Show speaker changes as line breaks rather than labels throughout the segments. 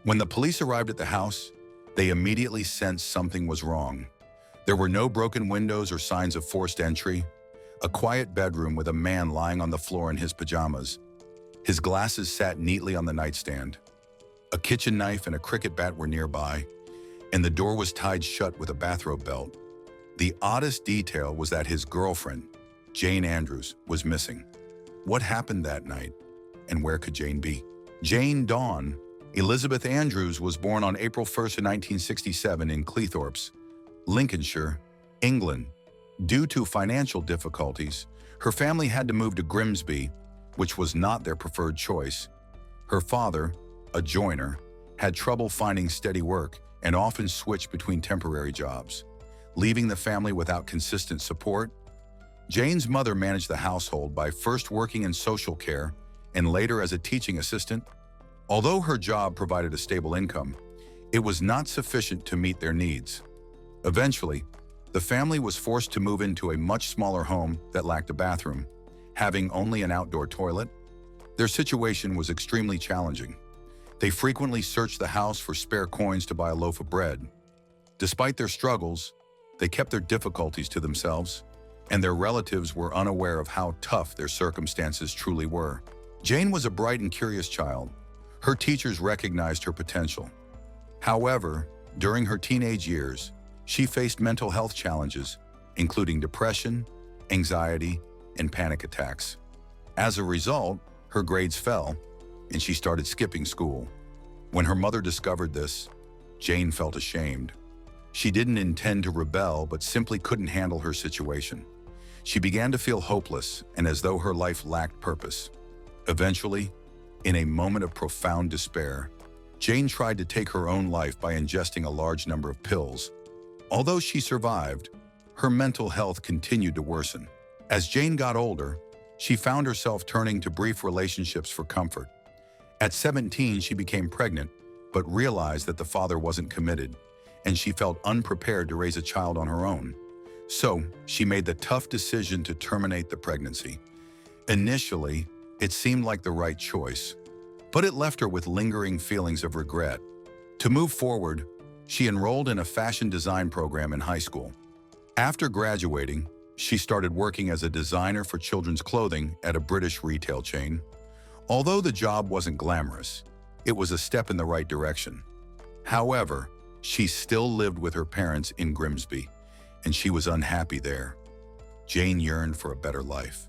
When the police arrived at the house, they immediately sensed something was wrong. There were no broken windows or signs of forced entry. A quiet bedroom with a man lying on the floor in his pajamas. His glasses sat neatly on the nightstand. A kitchen knife and a cricket bat were nearby, and the door was tied shut with a bathrobe belt. The oddest detail was that his girlfriend, Jane Andrews, was missing. What happened that night, and where could Jane be? Jane Dawn Elizabeth Andrews was born on April 1st, 1967 in Cleethorpes, Lincolnshire, England. Due to financial difficulties, her family had to move to Grimsby, which was not their preferred choice. Her father, a joiner, had trouble finding steady work and often switched between temporary jobs, leaving the family without consistent support. Jane's mother managed the household by first working in social care and later as a teaching assistant. Although her job provided a stable income, it was not sufficient to meet their needs. Eventually, the family was forced to move into a much smaller home that lacked a bathroom, having only an outdoor toilet. Their situation was extremely challenging. They frequently searched the house for spare coins to buy a loaf of bread. Despite their struggles, they kept their difficulties to themselves, and their relatives were unaware of how tough their circumstances truly were. Jane was a bright and curious child. Her teachers recognized her potential. However, during her teenage years, she faced mental health challenges, including depression, anxiety, and panic attacks. As a result, her grades fell, and she started skipping school. When her mother discovered this, Jane felt ashamed. She didn't intend to rebel, but simply couldn't handle her situation. She began to feel hopeless and as though her life lacked purpose. Eventually, in a moment of profound despair, Jane tried to take her own life by ingesting a large number of pills. Although she survived, her mental health continued to worsen. As Jane got older, she found herself turning to brief relationships for comfort. At 17, she became pregnant, but realized that the father wasn't committed, and she felt unprepared to raise a child on her own. So, she made the tough decision to terminate the pregnancy. Initially, it seemed like the right choice, but it left her with lingering feelings of regret. To move forward, she enrolled in a fashion design program in high school. After graduating, she started working as a designer for children's clothing at a British retail chain. Although the job wasn't glamorous, it was a step in the right direction. However, she still lived with her parents in Grimsby, and she was unhappy there. Jane yearned for a better life.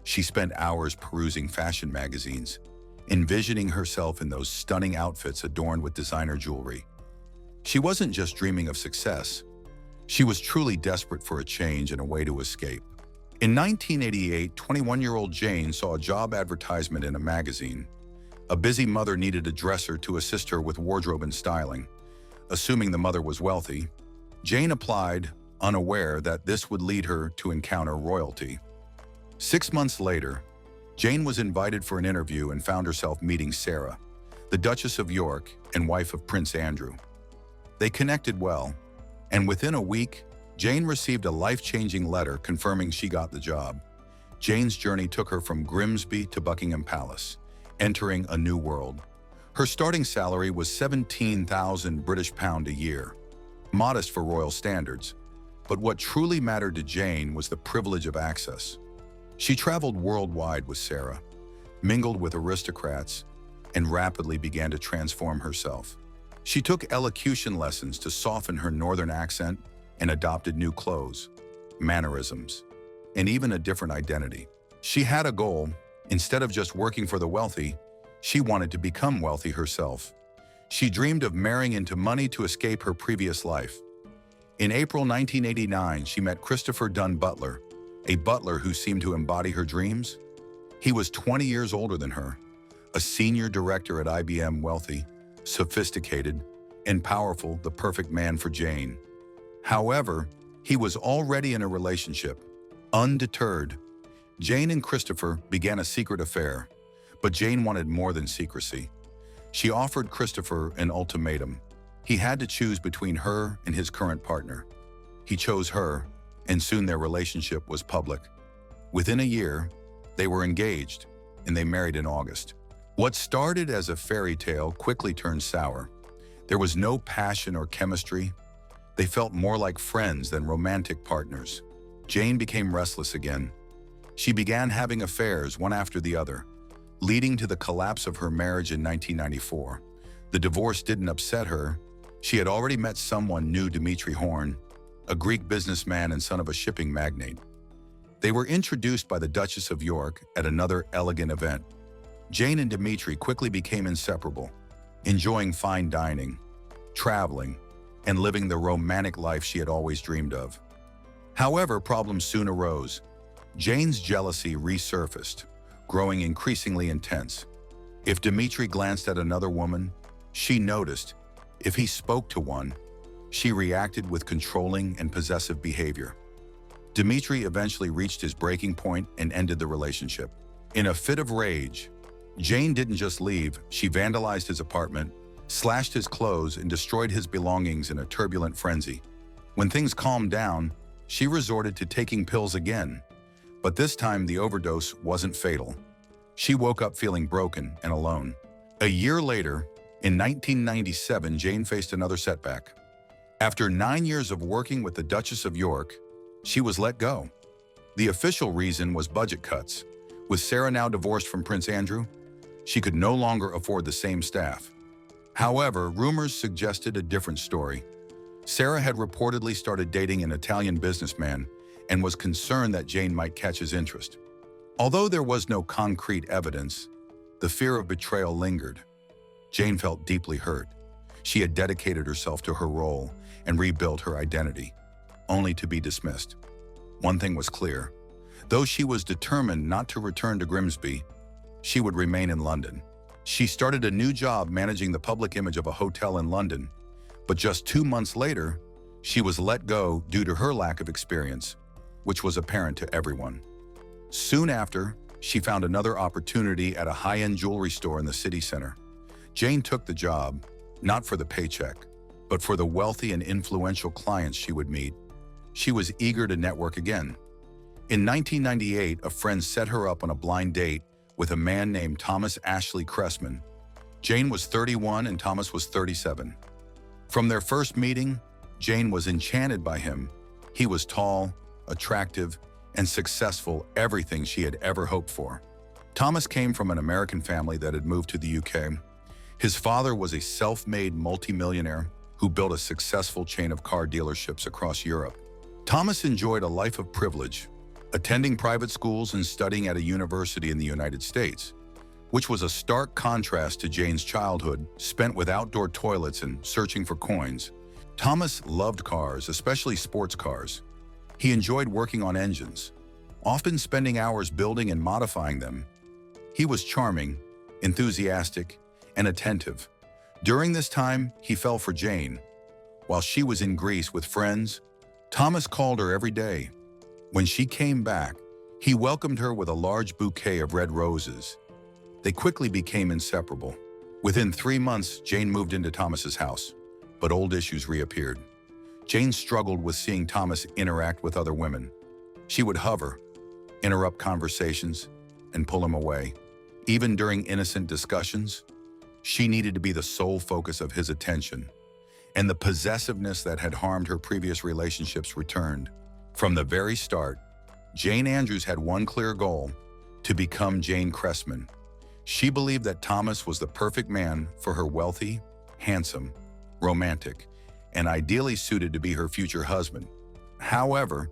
She spent hours perusing fashion magazines, envisioning herself in those stunning outfits adorned with designer jewelry. She wasn't just dreaming of success. She was truly desperate for a change and a way to escape. In 1988, 21-year-old Jane saw a job advertisement in a magazine. A busy mother needed a dresser to assist her with wardrobe and styling. Assuming the mother was wealthy, Jane applied, unaware that this would lead her to encounter royalty. 6 months later, Jane was invited for an interview and found herself meeting Sarah, the Duchess of York and wife of Prince Andrew. They connected well, and within a week, Jane received a life-changing letter confirming she got the job. Jane's journey took her from Grimsby to Buckingham Palace, entering a new world. Her starting salary was £17,000 British pound a year, modest for royal standards. But what truly mattered to Jane was the privilege of access. She traveled worldwide with Sarah, mingled with aristocrats, and rapidly began to transform herself. She took elocution lessons to soften her northern accent and adopted new clothes, mannerisms, and even a different identity. She had a goal. Instead of just working for the wealthy, she wanted to become wealthy herself. She dreamed of marrying into money to escape her previous life. In April 1989, she met Christopher Dunn Butler, a butler who seemed to embody her dreams. He was 20 years older than her, a senior director at IBM, wealthy, sophisticated, and powerful, the perfect man for Jane. However, he was already in a relationship. Undeterred, Jane and Christopher began a secret affair, but Jane wanted more than secrecy. She offered Christopher an ultimatum. He had to choose between her and his current partner. He chose her, and soon their relationship was public. Within a year, they were engaged, and they married in August. What started as a fairy tale quickly turned sour. There was no passion or chemistry. They felt more like friends than romantic partners. Jane became restless again. She began having affairs one after the other, leading to the collapse of her marriage in 1994. The divorce didn't upset her. She had already met someone new, Dmitry Horn, a Greek businessman and son of a shipping magnate. They were introduced by the Duchess of York at another elegant event. Jane and Dmitry quickly became inseparable, enjoying fine dining, traveling, and living the romantic life she had always dreamed of. However, problems soon arose. Jane's jealousy resurfaced, growing increasingly intense. If Dmitry glanced at another woman, she noticed. If he spoke to one, she reacted with controlling and possessive behavior. Dmitry eventually reached his breaking point and ended the relationship. In a fit of rage, Jane didn't just leave, she vandalized his apartment, slashed his clothes, and destroyed his belongings in a turbulent frenzy. When things calmed down, she resorted to taking pills again. But this time the overdose wasn't fatal. She woke up feeling broken and alone. A year later, in 1997, Jane faced another setback. After 9 years of working with the Duchess of York, she was let go. The official reason was budget cuts. With Sarah now divorced from Prince Andrew, she could no longer afford the same staff. However, rumors suggested a different story. Sarah had reportedly started dating an Italian businessman and was concerned that Jane might catch his interest. Although there was no concrete evidence, the fear of betrayal lingered. Jane felt deeply hurt. She had dedicated herself to her role and rebuilt her identity, only to be dismissed. One thing was clear. Though she was determined not to return to Grimsby, she would remain in London. She started a new job managing the public image of a hotel in London, but just 2 months later, she was let go due to her lack of experience, which was apparent to everyone. Soon after, she found another opportunity at a high-end jewelry store in the city center. Jane took the job, not for the paycheck, but for the wealthy and influential clients she would meet. She was eager to network again. In 1998, a friend set her up on a blind date with a man named Thomas Ashley Cressman. Jane was 31 and Thomas was 37. From their first meeting, Jane was enchanted by him. He was tall, attractive, and successful, everything she had ever hoped for. Thomas came from an American family that had moved to the UK. His father was a self-made multimillionaire who built a successful chain of car dealerships across Europe. Thomas enjoyed a life of privilege, attending private schools and studying at a university in the United States, which was a stark contrast to Jane's childhood, spent with outdoor toilets and searching for coins. Thomas loved cars, especially sports cars. He enjoyed working on engines, often spending hours building and modifying them. He was charming, enthusiastic, and attentive. During this time, he fell for Jane. While she was in Greece with friends, Thomas called her every day. When she came back, he welcomed her with a large bouquet of red roses. They quickly became inseparable. Within 3 months, Jane moved into Thomas's house, but old issues reappeared. Jane struggled with seeing Thomas interact with other women. She would hover, interrupt conversations, and pull him away. Even during innocent discussions, she needed to be the sole focus of his attention, and the possessiveness that had harmed her previous relationships returned. From the very start, Jane Andrews had one clear goal: to become Jane Cressman. She believed that Thomas was the perfect man for her, wealthy, handsome, romantic, and ideally suited to be her future husband. However,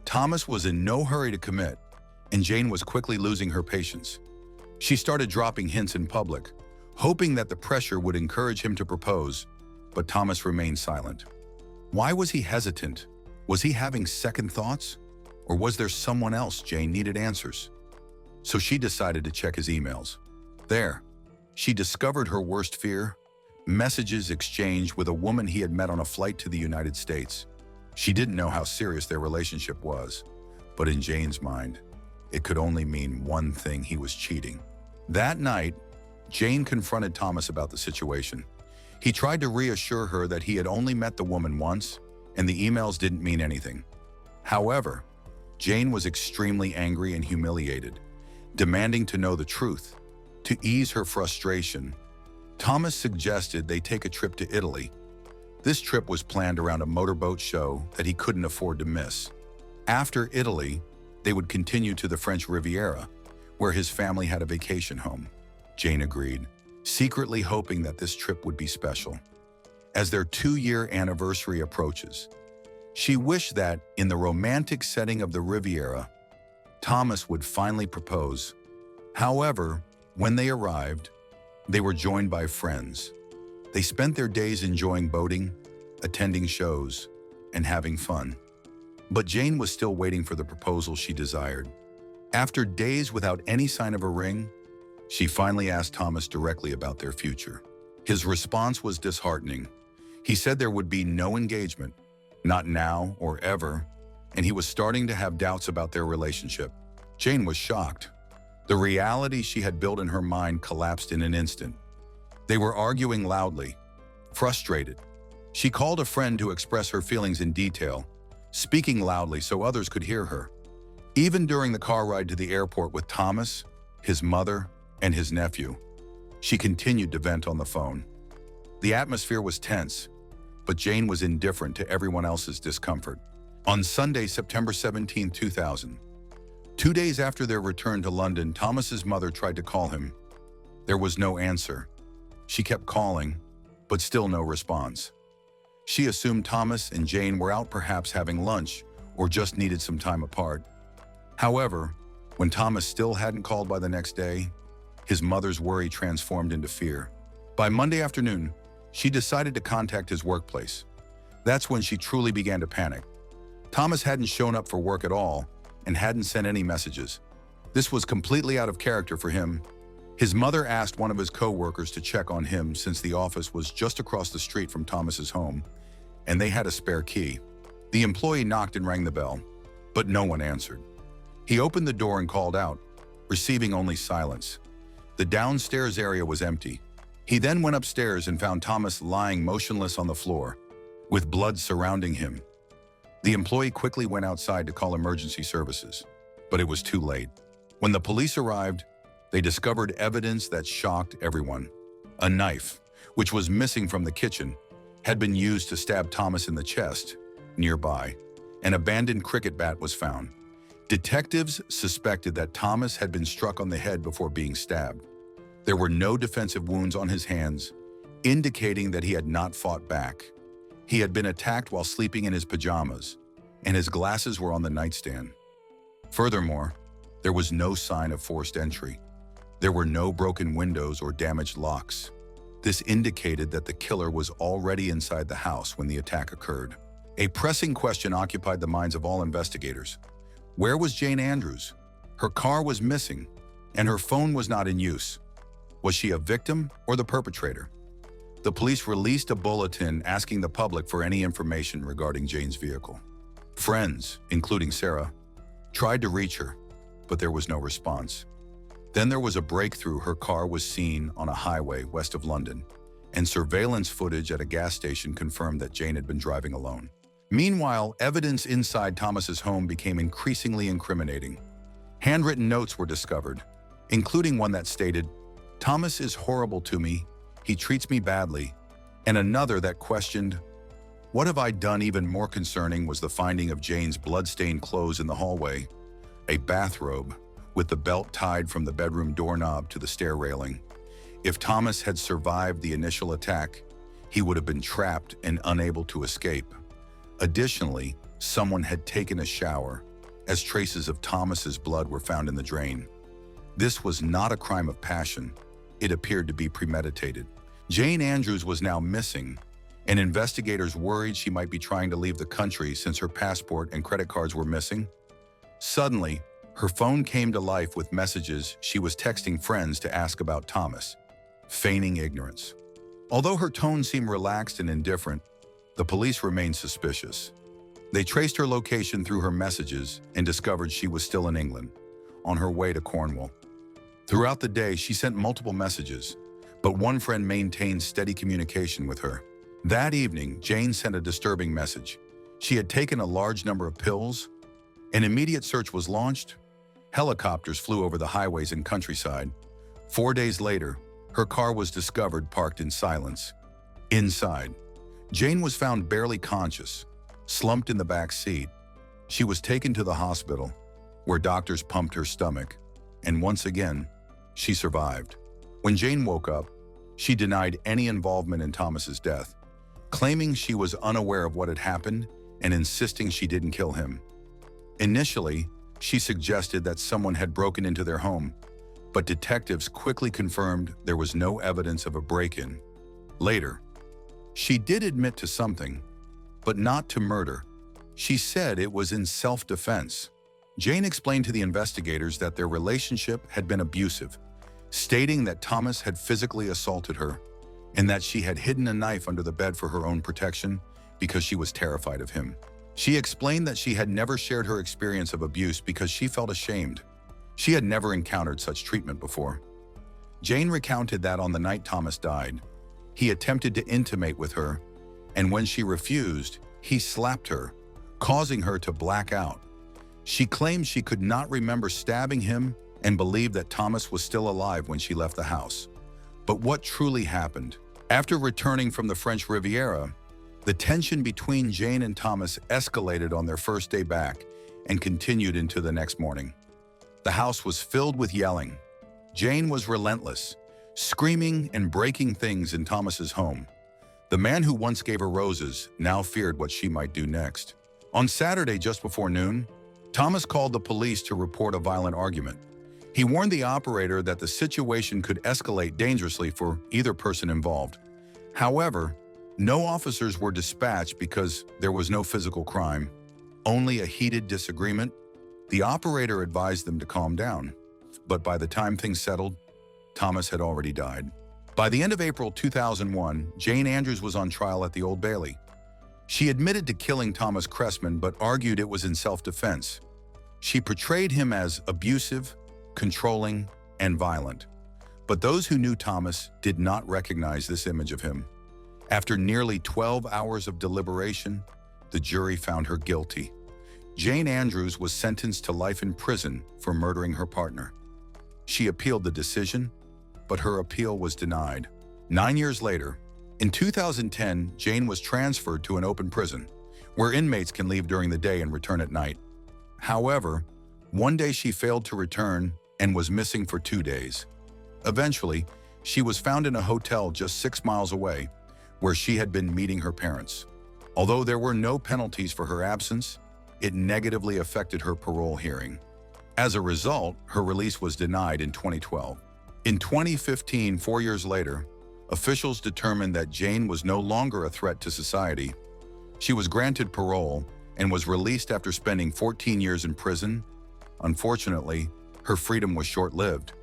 Thomas was in no hurry to commit, and Jane was quickly losing her patience. She started dropping hints in public, hoping that the pressure would encourage him to propose, but Thomas remained silent. Why was he hesitant? Was he having second thoughts? Or was there someone else Jane needed answers? So she decided to check his emails. There, she discovered her worst fear: messages exchanged with a woman he had met on a flight to the United States. She didn't know how serious their relationship was, but in Jane's mind, it could only mean one thing: he was cheating. That night, Jane confronted Thomas about the situation. He tried to reassure her that he had only met the woman once, and the emails didn't mean anything. However, Jane was extremely angry and humiliated, demanding to know the truth. To ease her frustration, Thomas suggested they take a trip to Italy. This trip was planned around a motorboat show that he couldn't afford to miss. After Italy, they would continue to the French Riviera, where his family had a vacation home. Jane agreed, secretly hoping that this trip would be special. As their 2-year anniversary approaches, she wished that, in the romantic setting of the Riviera, Thomas would finally propose. However, when they arrived, they were joined by friends. They spent their days enjoying boating, attending shows, and having fun. But Jane was still waiting for the proposal she desired. After days without any sign of a ring, she finally asked Thomas directly about their future. His response was disheartening. He said there would be no engagement, not now or ever, and he was starting to have doubts about their relationship. Jane was shocked. The reality she had built in her mind collapsed in an instant. They were arguing loudly, frustrated. She called a friend to express her feelings in detail, speaking loudly so others could hear her. Even during the car ride to the airport with Thomas, his mother, and his nephew, she continued to vent on the phone. The atmosphere was tense, but Jane was indifferent to everyone else's discomfort. On Sunday, September 17, 2000, 2 days after their return to London, Thomas's mother tried to call him. There was no answer. She kept calling, but still no response. She assumed Thomas and Jane were out, perhaps having lunch, or just needed some time apart. However, when Thomas still hadn't called by the next day, his mother's worry transformed into fear. By Monday afternoon, she decided to contact his workplace. That's when she truly began to panic. Thomas hadn't shown up for work at all and hadn't sent any messages. This was completely out of character for him. His mother asked one of his co-workers to check on him since the office was just across the street from Thomas's home, and they had a spare key. The employee knocked and rang the bell, but no one answered. He opened the door and called out, receiving only silence. The downstairs area was empty. He then went upstairs and found Thomas lying motionless on the floor, with blood surrounding him. The employee quickly went outside to call emergency services, but it was too late. When the police arrived, they discovered evidence that shocked everyone. A knife, which was missing from the kitchen, had been used to stab Thomas in the chest. Nearby, an abandoned cricket bat was found. Detectives suspected that Thomas had been struck on the head before being stabbed. There were no defensive wounds on his hands, indicating that he had not fought back. He had been attacked while sleeping in his pajamas, and his glasses were on the nightstand. Furthermore, there was no sign of forced entry. There were no broken windows or damaged locks. This indicated that the killer was already inside the house when the attack occurred. A pressing question occupied the minds of all investigators. Where was Jane Andrews? Her car was missing, and her phone was not in use. Was she a victim or the perpetrator? The police released a bulletin asking the public for any information regarding Jane's vehicle. Friends, including Sarah, tried to reach her, but there was no response. Then there was a breakthrough. Her car was seen on a highway west of London, and surveillance footage at a gas station confirmed that Jane had been driving alone. Meanwhile, evidence inside Thomas's home became increasingly incriminating. Handwritten notes were discovered, including one that stated, "Thomas is horrible to me, he treats me badly," and another that questioned, "What have I done?" Even more concerning was the finding of Jane's blood-stained clothes in the hallway, a bathrobe with the belt tied from the bedroom doorknob to the stair railing. If Thomas had survived the initial attack, he would have been trapped and unable to escape. Additionally, someone had taken a shower, as traces of Thomas's blood were found in the drain. This was not a crime of passion. It appeared to be premeditated. Jane Andrews was now missing, and investigators worried she might be trying to leave the country since her passport and credit cards were missing. Suddenly, her phone came to life with messages she was texting friends to ask about Thomas, feigning ignorance. Although her tone seemed relaxed and indifferent, the police remained suspicious. They traced her location through her messages and discovered she was still in England, on her way to Cornwall. Throughout the day, she sent multiple messages, but one friend maintained steady communication with her. That evening, Jane sent a disturbing message. She had taken a large number of pills. An immediate search was launched. Helicopters flew over the highways and countryside. 4 days later, Her car was discovered parked in silence. Inside, Jane was found barely conscious, slumped in the back seat. She was taken to the hospital, where doctors pumped her stomach, and once again, she survived. When Jane woke up, she denied any involvement in Thomas's death, claiming she was unaware of what had happened and insisting she didn't kill him. Initially, she suggested that someone had broken into their home, but detectives quickly confirmed there was no evidence of a break-in. Later, she did admit to something, but not to murder. She said it was in self-defense. Jane explained to the investigators that their relationship had been abusive, stating that Thomas had physically assaulted her and that she had hidden a knife under the bed for her own protection because she was terrified of him. She explained that she had never shared her experience of abuse because she felt ashamed. She had never encountered such treatment before. Jane recounted that on the night Thomas died, he attempted to intimate with her, and when she refused, he slapped her, causing her to black out. She claimed she could not remember stabbing him and believed that Thomas was still alive when she left the house. But what truly happened? After returning from the French Riviera, the tension between Jane and Thomas escalated on their first day back and continued into the next morning. The house was filled with yelling. Jane was relentless, screaming and breaking things in Thomas's home. The man who once gave her roses now feared what she might do next. On Saturday, just before noon, Thomas called the police to report a violent argument. He warned the operator that the situation could escalate dangerously for either person involved. However, no officers were dispatched because there was no physical crime, only a heated disagreement. The operator advised them to calm down, but by the time things settled, Thomas had already died. By the end of April 2001, Jane Andrews was on trial at the Old Bailey. She admitted to killing Thomas Cressman but argued it was in self-defense. She portrayed him as abusive, controlling, and violent. But those who knew Thomas did not recognize this image of him. After nearly 12 hours of deliberation, the jury found her guilty. Jane Andrews was sentenced to life in prison for murdering her partner. She appealed the decision, but her appeal was denied. 9 years later, in 2010, Jane was transferred to an open prison, where inmates can leave during the day and return at night. However, one day she failed to return and was missing for 2 days. Eventually, she was found in a hotel just 6 miles away, where she had been meeting her parents. Although there were no penalties for her absence, it negatively affected her parole hearing. As a result, her release was denied in 2012. In 2015, 4 years later, officials determined that Jane was no longer a threat to society. She was granted parole and was released after spending 14 years in prison. Unfortunately, her freedom was short-lived.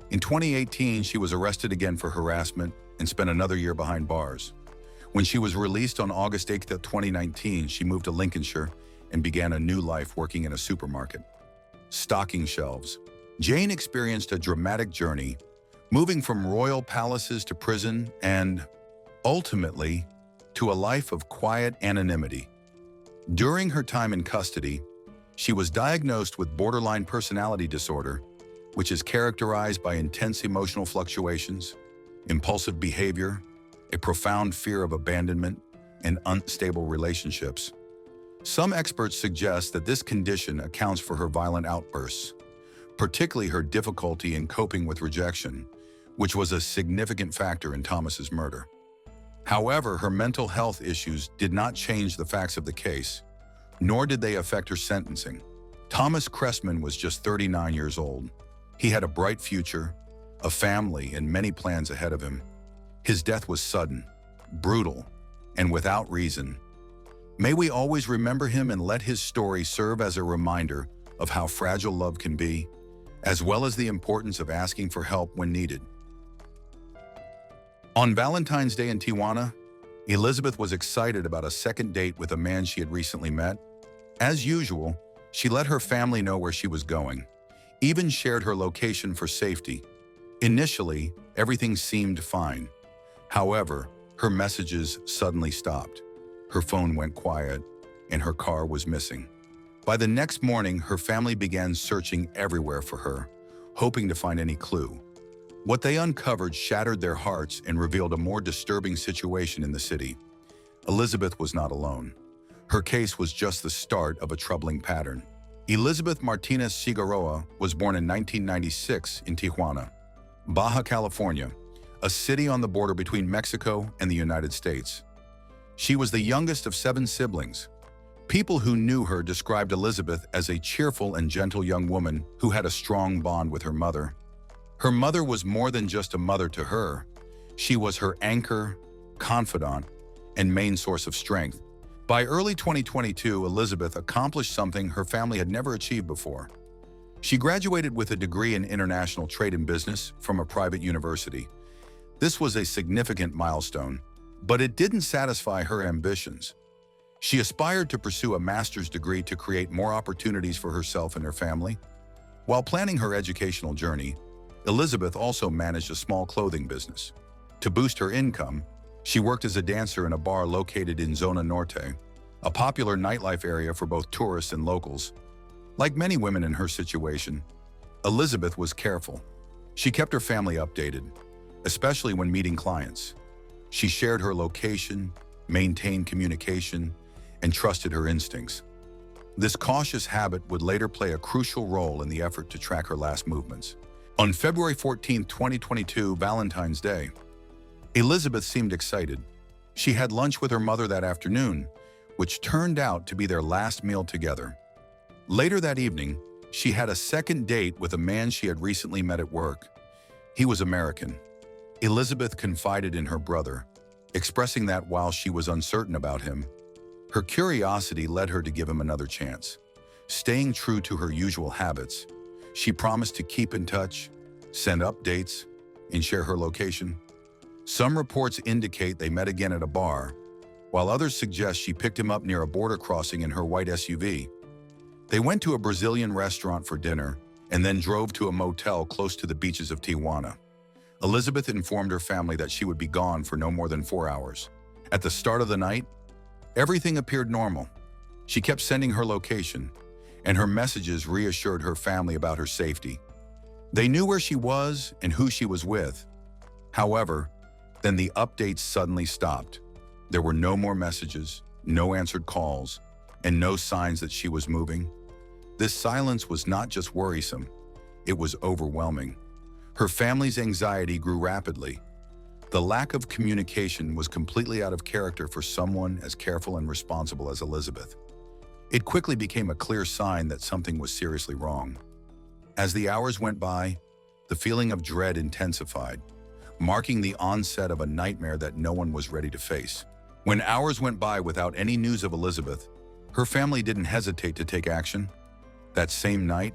In 2018, she was arrested again for harassment and spent another year behind bars. When she was released on August 8, 2019, she moved to Lincolnshire and began a new life working in a supermarket. Stocking shelves. Jane experienced a dramatic journey, moving from royal palaces to prison and, ultimately, to a life of quiet anonymity. During her time in custody, she was diagnosed with borderline personality disorder, which is characterized by intense emotional fluctuations, impulsive behavior, a profound fear of abandonment, and unstable relationships. Some experts suggest that this condition accounts for her violent outbursts, particularly her difficulty in coping with rejection, which was a significant factor in Thomas's murder. However, her mental health issues did not change the facts of the case, nor did they affect her sentencing. Thomas Cressman was just 39 years old. He had a bright future, a family, and many plans ahead of him. His death was sudden, brutal, and without reason. May we always remember him and let his story serve as a reminder of how fragile love can be, as well as the importance of asking for help when needed. On Valentine's Day in Tijuana, Elizabeth was excited about a second date with a man she had recently met. As usual, she let her family know where she was going, even shared her location for safety. Initially, everything seemed fine. However, her messages suddenly stopped. Her phone went quiet, and her car was missing. By the next morning, her family began searching everywhere for her, hoping to find any clue. What they uncovered shattered their hearts and revealed a more disturbing situation in the city. Elizabeth was not alone. Her case was just the start of a troubling pattern. Elizabeth Martinez Figueroa was born in 1996 in Tijuana, Baja California, a city on the border between Mexico and the United States. She was the youngest of 7 siblings. People who knew her described Elizabeth as a cheerful and gentle young woman who had a strong bond with her mother. Her mother was more than just a mother to her. She was her anchor, confidant, and main source of strength. By early 2022, Elizabeth accomplished something her family had never achieved before. She graduated with a degree in international trade and business from a private university. This was a significant milestone, but it didn't satisfy her ambitions. She aspired to pursue a master's degree to create more opportunities for herself and her family. While planning her educational journey, Elizabeth also managed a small clothing business. To boost her income, she worked as a dancer in a bar located in Zona Norte, a popular nightlife area for both tourists and locals. Like many women in her situation, Elizabeth was careful. She kept her family updated, especially when meeting clients. She shared her location, maintained communication, and trusted her instincts. This cautious habit would later play a crucial role in the effort to track her last movements. On February 14, 2022, Valentine's Day, Elizabeth seemed excited. She had lunch with her mother that afternoon, which turned out to be their last meal together. Later that evening, she had a second date with a man she had recently met at work. He was American. Elizabeth confided in her brother, expressing that while she was uncertain about him, her curiosity led her to give him another chance. Staying true to her usual habits, she promised to keep in touch, send updates, and share her location. Some reports indicate they met again at a bar, while others suggest she picked him up near a border crossing in her white SUV. They went to a Brazilian restaurant for dinner and then drove to a motel close to the beaches of Tijuana. Elizabeth informed her family that she would be gone for no more than 4 hours. At the start of the night, everything appeared normal. She kept sending her location, and her messages reassured her family about her safety. They knew where she was and who she was with. However, then the updates suddenly stopped. There were no more messages, no answered calls, and no signs that she was moving. This silence was not just worrisome, it was overwhelming. Her family's anxiety grew rapidly. The lack of communication was completely out of character for someone as careful and responsible as Elizabeth. It quickly became a clear sign that something was seriously wrong. As the hours went by, the feeling of dread intensified, marking the onset of a nightmare that no one was ready to face. When hours went by without any news of Elizabeth, her family didn't hesitate to take action. That same night,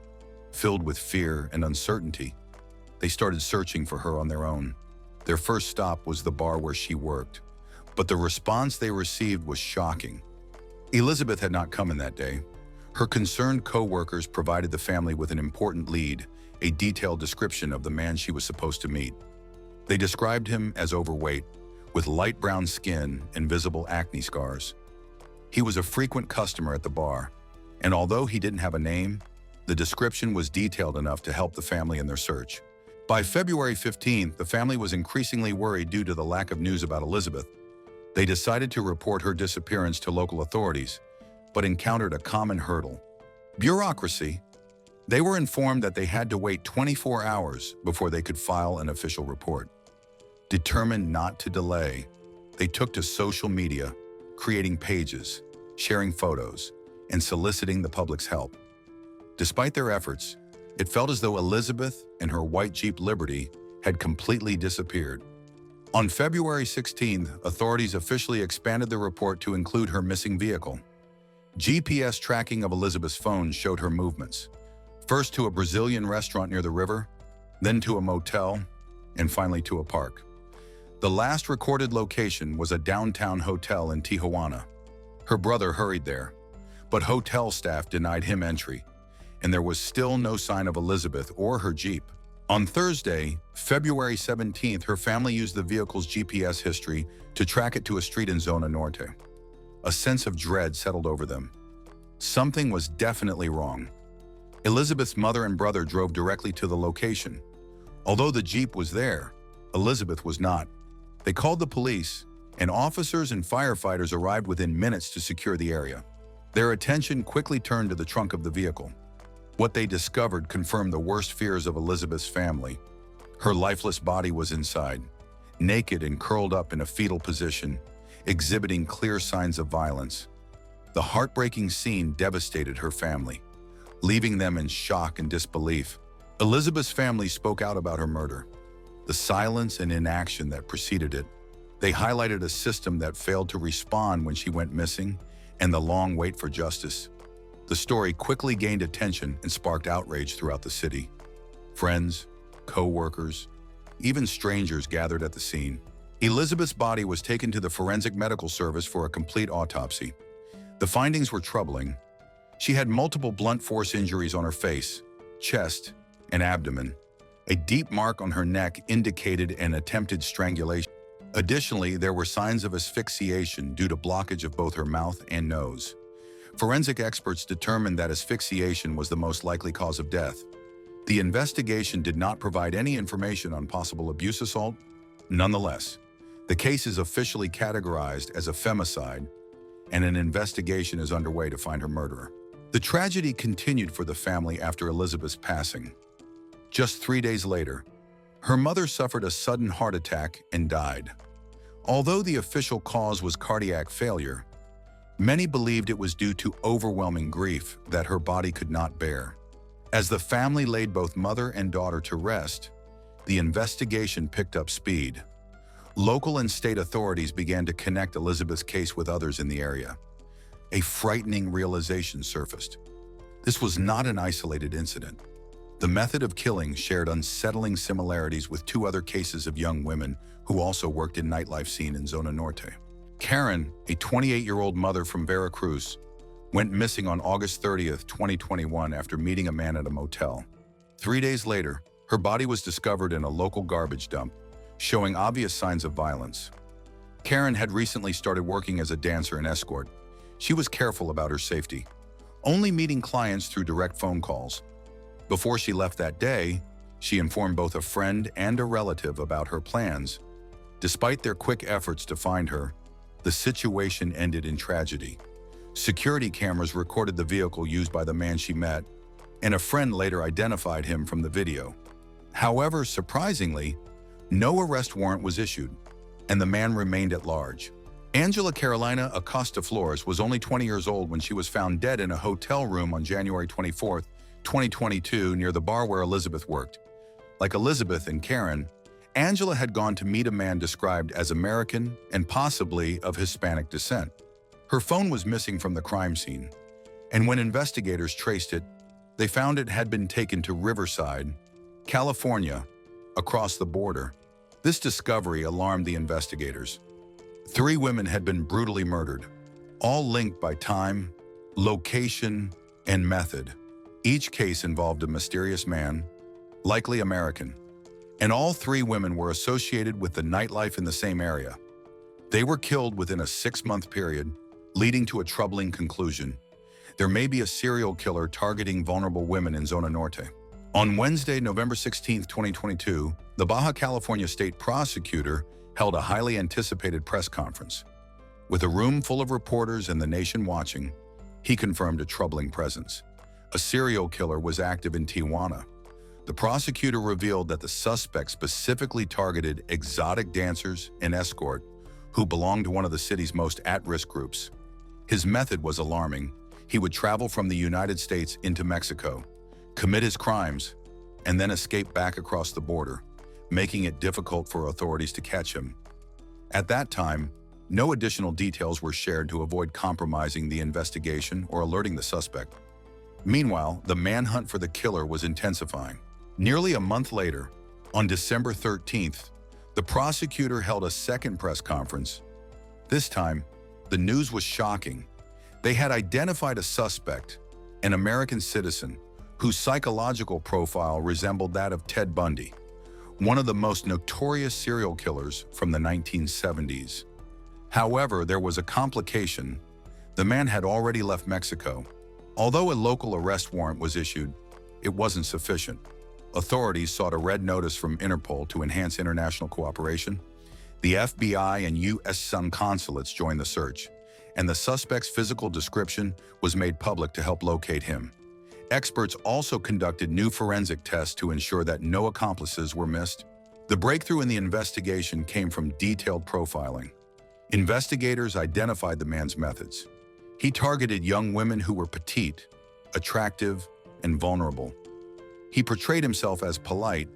filled with fear and uncertainty, they started searching for her on their own. Their first stop was the bar where she worked, but the response they received was shocking. Elizabeth had not come in that day. Her concerned co-workers provided the family with an important lead, a detailed description of the man she was supposed to meet. They described him as overweight, with light brown skin and visible acne scars. He was a frequent customer at the bar, and although he didn't have a name, the description was detailed enough to help the family in their search. By February 15th, the family was increasingly worried due to the lack of news about Elizabeth. They decided to report her disappearance to local authorities, but encountered a common hurdle: bureaucracy. They were informed that they had to wait 24 hours before they could file an official report. Determined not to delay, they took to social media, creating pages, sharing photos, and soliciting the public's help. Despite their efforts, it felt as though Elizabeth and her white Jeep Liberty had completely disappeared. On February 16th, authorities officially expanded the report to include her missing vehicle. GPS tracking of Elizabeth's phone showed her movements, first to a Brazilian restaurant near the river, then to a motel, and finally to a park. The last recorded location was a downtown hotel in Tijuana. Her brother hurried there, but hotel staff denied him entry, and there was still no sign of Elizabeth or her Jeep. On Thursday, February 17th, her family used the vehicle's GPS history to track it to a street in Zona Norte. A sense of dread settled over them. Something was definitely wrong. Elizabeth's mother and brother drove directly to the location. Although the Jeep was there, Elizabeth was not. They called the police, and officers and firefighters arrived within minutes to secure the area. Their attention quickly turned to the trunk of the vehicle. What they discovered confirmed the worst fears of Elizabeth's family. Her lifeless body was inside, naked and curled up in a fetal position, exhibiting clear signs of violence. The heartbreaking scene devastated her family, leaving them in shock and disbelief. Elizabeth's family spoke out about her murder, the silence and inaction that preceded it. They highlighted a system that failed to respond when she went missing and the long wait for justice. The story quickly gained attention and sparked outrage throughout the city. Friends, co-workers, even strangers gathered at the scene. Elizabeth's body was taken to the forensic medical service for a complete autopsy. The findings were troubling. She had multiple blunt force injuries on her face, chest, and abdomen. A deep mark on her neck indicated an attempted strangulation. Additionally, there were signs of asphyxiation due to blockage of both her mouth and nose. Forensic experts determined that asphyxiation was the most likely cause of death. The investigation did not provide any information on possible abuse assault. Nonetheless, the case is officially categorized as a femicide, and an investigation is underway to find her murderer. The tragedy continued for the family after Elizabeth's passing. Just 3 days later, her mother suffered a sudden heart attack and died. Although the official cause was cardiac failure, many believed it was due to overwhelming grief that her body could not bear. As the family laid both mother and daughter to rest, the investigation picked up speed. Local and state authorities began to connect Elizabeth's case with others in the area. A frightening realization surfaced. This was not an isolated incident. The method of killing shared unsettling similarities with 2 other cases of young women who also worked in nightlife scene in Zona Norte. Karen, a 28-year-old mother from Veracruz, went missing on August 30th, 2021 after meeting a man at a motel. 3 days later, her body was discovered in a local garbage dump, showing obvious signs of violence. Karen had recently started working as a dancer and escort. She was careful about her safety, only meeting clients through direct phone calls. Before she left that day, she informed both a friend and a relative about her plans. Despite their quick efforts to find her, the situation ended in tragedy. Security cameras recorded the vehicle used by the man she met, and a friend later identified him from the video. However, surprisingly, no arrest warrant was issued, and the man remained at large. Angela Carolina Acosta Flores was only 20 years old when she was found dead in a hotel room on January 24, 2022, near the bar where Elizabeth worked. Like Elizabeth and Karen, Angela had gone to meet a man described as American and possibly of Hispanic descent. Her phone was missing from the crime scene, and when investigators traced it, they found it had been taken to Riverside, California, across the border. This discovery alarmed the investigators. 3 women had been brutally murdered, all linked by time, location, and method. Each case involved a mysterious man, likely American, and all 3 women were associated with the nightlife in the same area. They were killed within a 6-month period, leading to a troubling conclusion. There may be a serial killer targeting vulnerable women in Zona Norte. On Wednesday, November 16, 2022, the Baja California State Prosecutor held a highly anticipated press conference. With a room full of reporters and the nation watching, he confirmed a troubling presence. A serial killer was active in Tijuana. The prosecutor revealed that the suspect specifically targeted exotic dancers and escorts who belonged to one of the city's most at-risk groups. His method was alarming. He would travel from the United States into Mexico, commit his crimes, and then escape back across the border, making it difficult for authorities to catch him. At that time, no additional details were shared to avoid compromising the investigation or alerting the suspect. Meanwhile, the manhunt for the killer was intensifying. Nearly a month later, on December 13th, the prosecutor held a second press conference. This time, the news was shocking. They had identified a suspect, an American citizen, whose psychological profile resembled that of Ted Bundy, one of the most notorious serial killers from the 1970s. However, there was a complication. The man had already left Mexico. Although a local arrest warrant was issued, it wasn't sufficient. Authorities sought a red notice from Interpol to enhance international cooperation. The FBI and U.S. consulates joined the search, and the suspect's physical description was made public to help locate him. Experts also conducted new forensic tests to ensure that no accomplices were missed. The breakthrough in the investigation came from detailed profiling. Investigators identified the man's methods. He targeted young women who were petite, attractive, and vulnerable. He portrayed himself as polite,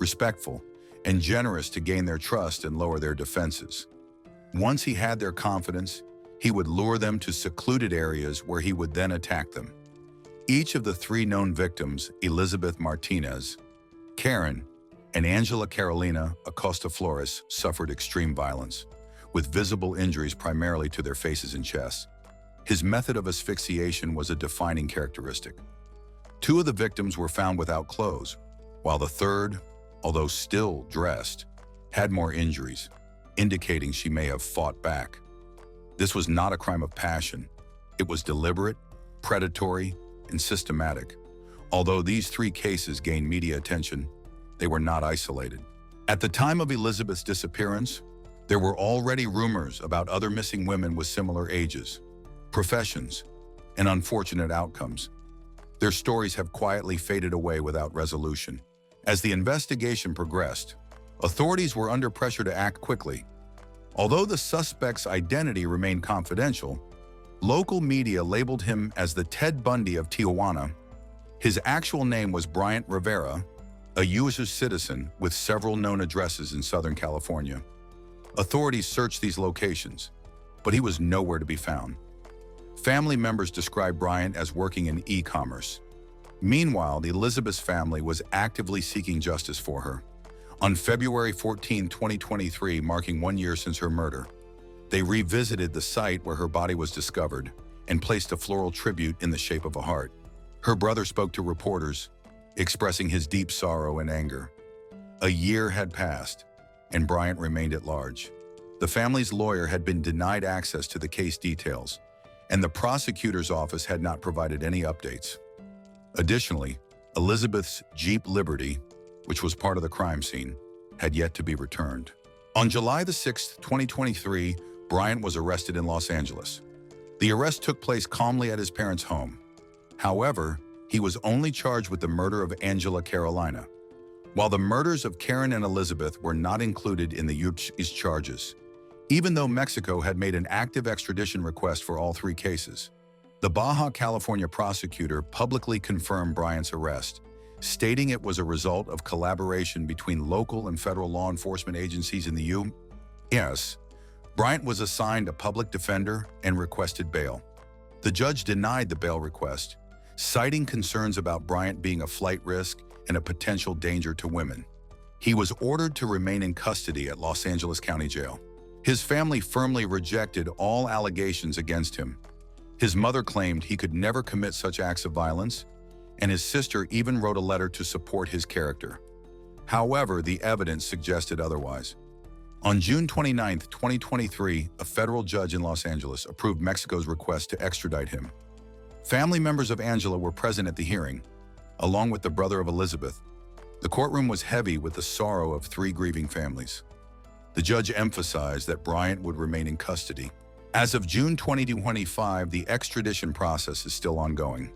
respectful, and generous to gain their trust and lower their defenses. Once he had their confidence, he would lure them to secluded areas where he would then attack them. Each of the three known victims, Elizabeth Martinez, Karen, and Angela Carolina Acosta Flores, suffered extreme violence, with visible injuries primarily to their faces and chests. His method of asphyxiation was a defining characteristic. Two of the victims were found without clothes, while the third, although still dressed, had more injuries, indicating she may have fought back. This was not a crime of passion. It was deliberate, predatory, and systematic. Although these three cases gained media attention, they were not isolated. At the time of Elizabeth's disappearance, there were already rumors about other missing women with similar ages, professions, and unfortunate outcomes. Their stories have quietly faded away without resolution. As the investigation progressed, authorities were under pressure to act quickly. Although the suspect's identity remained confidential, local media labeled him as the Ted Bundy of Tijuana. His actual name was Bryant Rivera, a U.S. citizen with several known addresses in Southern California. Authorities searched these locations, but he was nowhere to be found. Family members described Bryant as working in e-commerce. Meanwhile, the Elizabeth's family was actively seeking justice for her. On February 14, 2023, marking 1 year since her murder, they revisited the site where her body was discovered and placed a floral tribute in the shape of a heart. Her brother spoke to reporters, expressing his deep sorrow and anger. A year had passed, and Bryant remained at large. The family's lawyer had been denied access to the case details, and the prosecutor's office had not provided any updates. Additionally, Elizabeth's Jeep Liberty, which was part of the crime scene, had yet to be returned. On July 6, 2023, Bryant was arrested in Los Angeles. The arrest took place calmly at his parents' home. However, he was only charged with the murder of Angela Carolina, while the murders of Karen and Elizabeth were not included in the U.S. charges, even though Mexico had made an active extradition request for all three cases. The Baja California prosecutor publicly confirmed Bryant's arrest, stating it was a result of collaboration between local and federal law enforcement agencies in the U.S. Bryant was assigned a public defender and requested bail. The judge denied the bail request, citing concerns about Bryant being a flight risk and a potential danger to women. He was ordered to remain in custody at Los Angeles County Jail. His family firmly rejected all allegations against him. His mother claimed he could never commit such acts of violence, and his sister even wrote a letter to support his character. However, the evidence suggested otherwise. On June 29, 2023, a federal judge in Los Angeles approved Mexico's request to extradite him. Family members of Angela were present at the hearing, along with the brother of Elizabeth. The courtroom was heavy with the sorrow of three grieving families. The judge emphasized that Bryant would remain in custody. As of June 2025, the extradition process is still ongoing.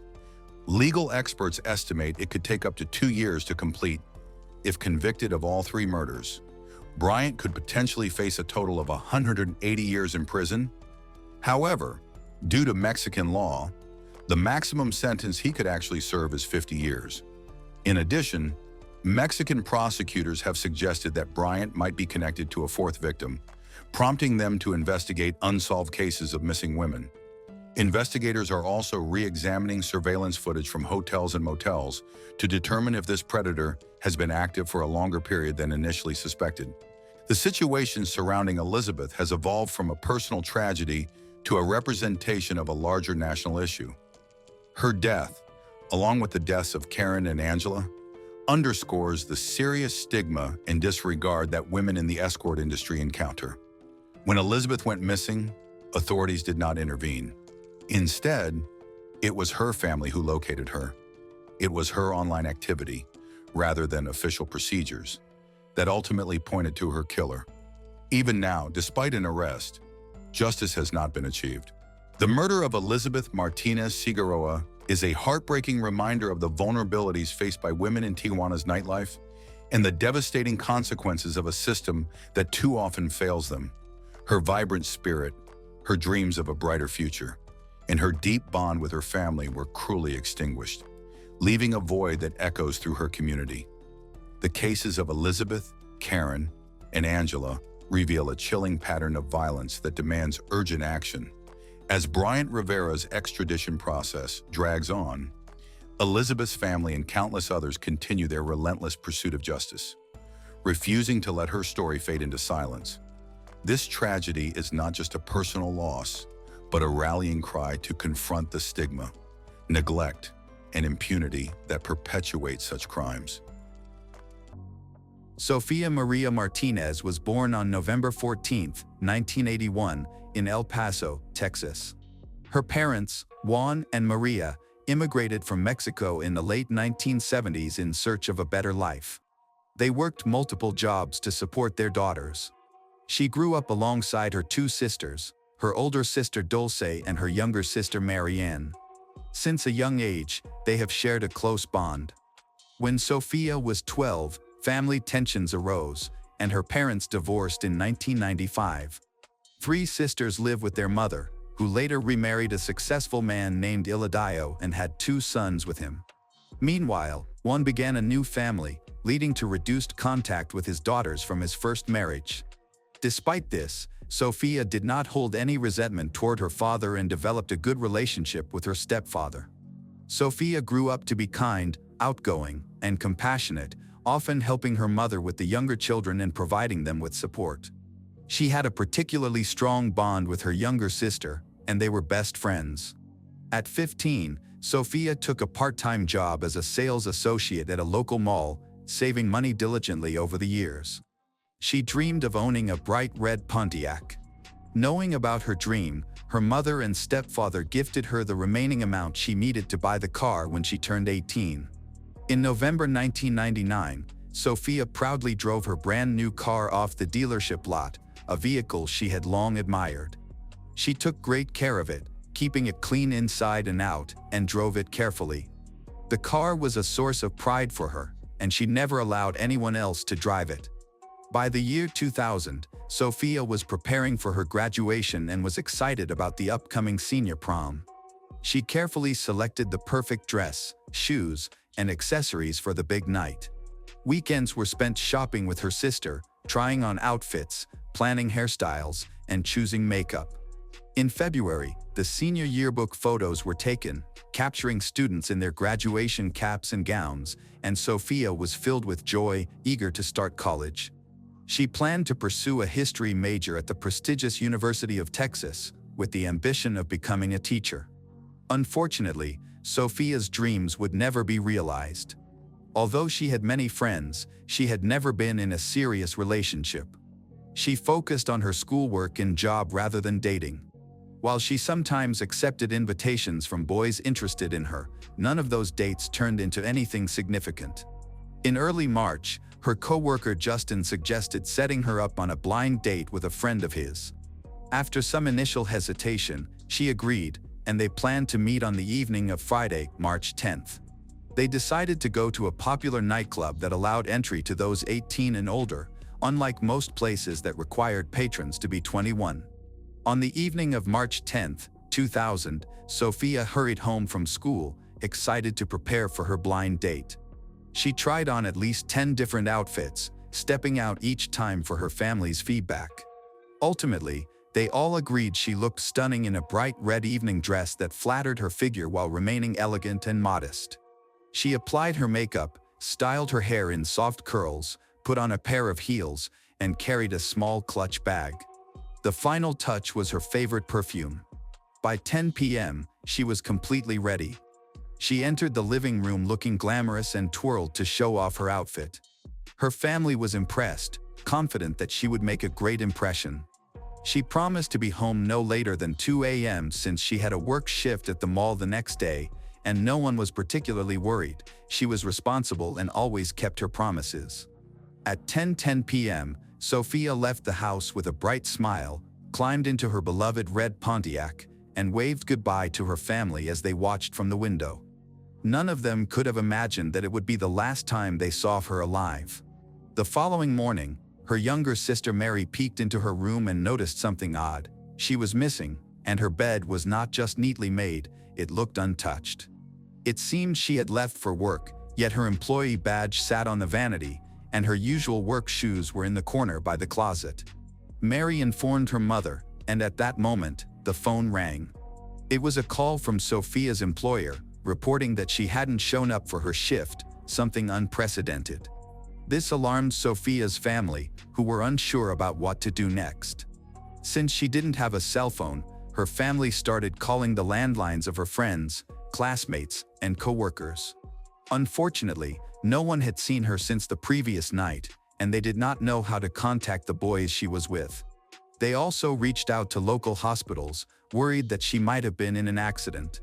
Legal experts estimate it could take up to 2 years to complete. If convicted of all three murders, Bryant could potentially face a total of 180 years in prison. However, due to Mexican law, the maximum sentence he could actually serve is 50 years. In addition, Mexican prosecutors have suggested that Bryant might be connected to a fourth victim, prompting them to investigate unsolved cases of missing women. Investigators are also re-examining surveillance footage from hotels and motels to determine if this predator has been active for a longer period than initially suspected. The situation surrounding Elizabeth has evolved from a personal tragedy to a representation of a larger national issue. Her death, along with the deaths of Karen and Angela, underscores the serious stigma and disregard that women in the escort industry encounter. When Elizabeth went missing, authorities did not intervene. Instead, it was her family who located her. It was her online activity, rather than official procedures, that ultimately pointed to her killer. Even now, despite an arrest, justice has not been achieved. The murder of Elizabeth Martinez Figueroa is a heartbreaking reminder of the vulnerabilities faced by women in Tijuana's nightlife and the devastating consequences of a system that too often fails them. Her vibrant spirit, her dreams of a brighter future, and her deep bond with her family were cruelly extinguished, leaving a void that echoes through her community. The cases of Elizabeth, Karen, and Angela reveal a chilling pattern of violence that demands urgent action. As Bryant Rivera's extradition process drags on, Elizabeth's family and countless others continue their relentless pursuit of justice, refusing to let her story fade into silence. This tragedy is not just a personal loss, but a rallying cry to confront the stigma, neglect, and impunity that perpetuate such crimes.
Sofia Maria Martinez was born on November 14, 1981, in El Paso, Texas. Her parents, Juan and Maria, immigrated from Mexico in the late 1970s in search of a better life. They worked multiple jobs to support their daughters. She grew up alongside her two sisters, her older sister Dulce and her younger sister Marianne. Since a young age, they have shared a close bond. When Sofia was 12, family tensions arose, and her parents divorced in 1995. Three sisters live with their mother, who later remarried a successful man named Iladio and had two sons with him. Meanwhile, Juan began a new family, leading to reduced contact with his daughters from his first marriage. Despite this, Sofia did not hold any resentment toward her father and developed a good relationship with her stepfather. Sofia grew up to be kind, outgoing, and compassionate, often helping her mother with the younger children and providing them with support. She had a particularly strong bond with her younger sister, and they were best friends. At 15, Sofia took a part-time job as a sales associate at a local mall, saving money diligently over the years. She dreamed of owning a bright red Pontiac. Knowing about her dream, her mother and stepfather gifted her the remaining amount she needed to buy the car when she turned 18. In November 1999, Sofia proudly drove her brand new car off the dealership lot, a vehicle she had long admired. She took great care of it, keeping it clean inside and out, and drove it carefully. The car was a source of pride for her, and she never allowed anyone else to drive it. By the year 2000, Sofia was preparing for her graduation and was excited about the upcoming senior prom. She carefully selected the perfect dress, shoes, and accessories for the big night. Weekends were spent shopping with her sister, trying on outfits, planning hairstyles, and choosing makeup. In February, the senior yearbook photos were taken, capturing students in their graduation caps and gowns, and Sofia was filled with joy, eager to start college. She planned to pursue a history major at the prestigious University of Texas, with the ambition of becoming a teacher. Unfortunately, Sofia's dreams would never be realized. Although she had many friends, she had never been in a serious relationship. She focused on her schoolwork and job rather than dating. While she sometimes accepted invitations from boys interested in her, none of those dates turned into anything significant. In early March, her coworker Justin suggested setting her up on a blind date with a friend of his. After some initial hesitation, she agreed, and they planned to meet on the evening of Friday, March 10th. They decided to go to a popular nightclub that allowed entry to those 18 and older, unlike most places that required patrons to be 21. On the evening of March 10, 2000, Sofia hurried home from school, excited to prepare for her blind date. She tried on at least 10 different outfits, stepping out each time for her family's feedback. Ultimately, they all agreed she looked stunning in a bright red evening dress that flattered her figure while remaining elegant and modest. She applied her makeup, styled her hair in soft curls, put on a pair of heels, and carried a small clutch bag. The final touch was her favorite perfume. By 10 p.m., she was completely ready. She entered the living room looking glamorous and twirled to show off her outfit. Her family was impressed, confident that she would make a great impression. She promised to be home no later than 2 a.m. since she had a work shift at the mall the next day, and no one was particularly worried. She was responsible and always kept her promises. At 10:10 p.m., Sophia left the house with a bright smile, climbed into her beloved red Pontiac, and waved goodbye to her family as they watched from the window. None of them could have imagined that it would be the last time they saw her alive. The following morning, her younger sister Mary peeked into her room and noticed something odd. She was missing, and her bed was not just neatly made, it looked untouched. It seemed she had left for work, yet her employee badge sat on the vanity, and her usual work shoes were in the corner by the closet. Mary informed her mother, and at that moment, the phone rang. It was a call from Sophia's employer, reporting that she hadn't shown up for her shift, something unprecedented. This alarmed Sophia's family, who were unsure about what to do next. Since she didn't have a cell phone, her family started calling the landlines of her friends, classmates, and co-workers. Unfortunately, no one had seen her since the previous night, and they did not know how to contact the boys she was with. They also reached out to local hospitals, worried that she might have been in an accident.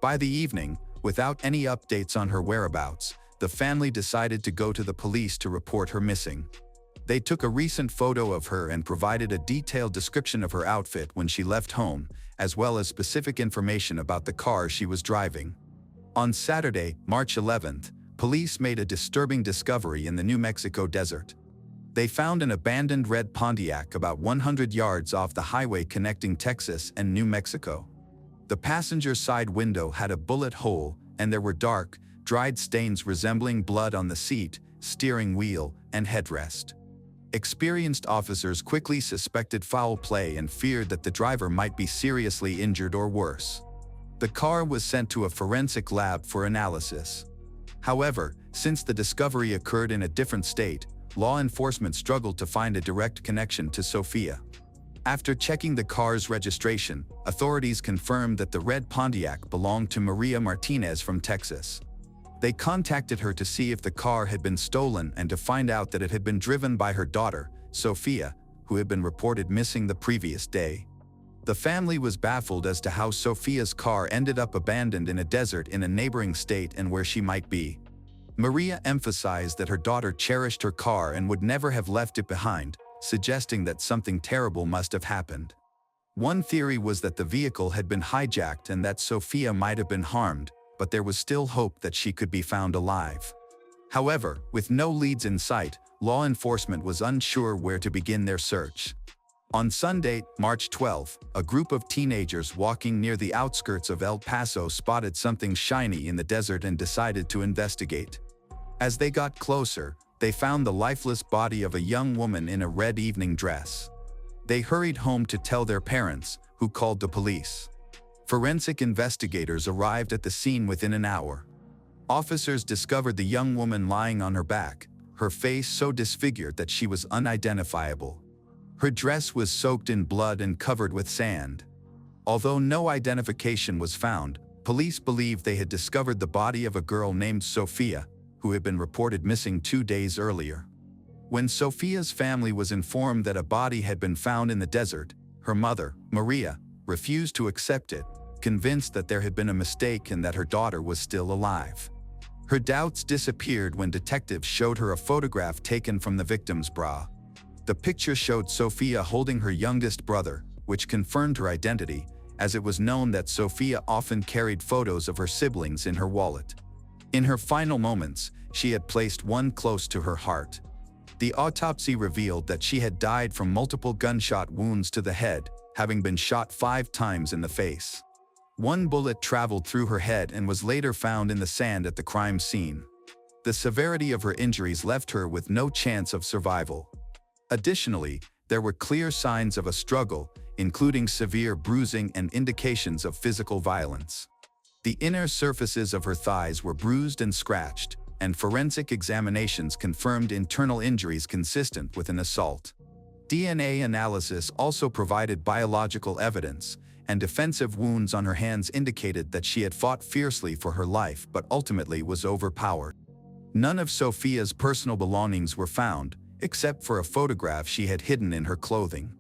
By the evening, without any updates on her whereabouts, the family decided to go to the police to report her missing. They took a recent photo of her and provided a detailed description of her outfit when she left home, as well as specific information about the car she was driving. On Saturday, March 11th, police made a disturbing discovery in the New Mexico desert. They found an abandoned red Pontiac about 100 yards off the highway connecting Texas and New Mexico. The passenger side window had a bullet hole, and there were dark, dried stains resembling blood on the seat, steering wheel, and headrest. Experienced officers quickly suspected foul play and feared that the driver might be seriously injured or worse. The car was sent to a forensic lab for analysis. However, since the discovery occurred in a different state, law enforcement struggled to find a direct connection to Sophia. After checking the car's registration, authorities confirmed that the red Pontiac belonged to Maria Martinez from Texas. They contacted her to see if the car had been stolen and to find out that it had been driven by her daughter, Sophia, who had been reported missing the previous day. The family was baffled as to how Sophia's car ended up abandoned in a desert in a neighboring state and where she might be. Maria emphasized that her daughter cherished her car and would never have left it behind, suggesting that something terrible must have happened. One theory was that the vehicle had been hijacked and that Sophia might have been harmed, but there was still hope that she could be found alive. However, with no leads in sight, law enforcement was unsure where to begin their search. On Sunday, March 12, a group of teenagers walking near the outskirts of El Paso spotted something shiny in the desert and decided to investigate. As they got closer, they found the lifeless body of a young woman in a red evening dress. They hurried home to tell their parents, who called the police. Forensic investigators arrived at the scene within an hour. Officers discovered the young woman lying on her back, her face so disfigured that she was unidentifiable. Her dress was soaked in blood and covered with sand. Although no identification was found, police believed they had discovered the body of a girl named Sophia, who had been reported missing 2 days earlier. When Sophia's family was informed that a body had been found in the desert, her mother, Maria, refused to accept it, convinced that there had been a mistake and that her daughter was still alive. Her doubts disappeared when detectives showed her a photograph taken from the victim's bra. The picture showed Sophia holding her youngest brother, which confirmed her identity, as it was known that Sophia often carried photos of her siblings in her wallet. In her final moments, she had placed one close to her heart. The autopsy revealed that she had died from multiple gunshot wounds to the head, having been shot 5 times in the face. One bullet traveled through her head and was later found in the sand at the crime scene. The severity of her injuries left her with no chance of survival. Additionally, there were clear signs of a struggle, including severe bruising and indications of physical violence. The inner surfaces of her thighs were bruised and scratched, and forensic examinations confirmed internal injuries consistent with an assault. DNA analysis also provided biological evidence, and defensive wounds on her hands indicated that she had fought fiercely for her life but ultimately was overpowered. None of Sophia's personal belongings were found, except for a photograph she had hidden in her clothing.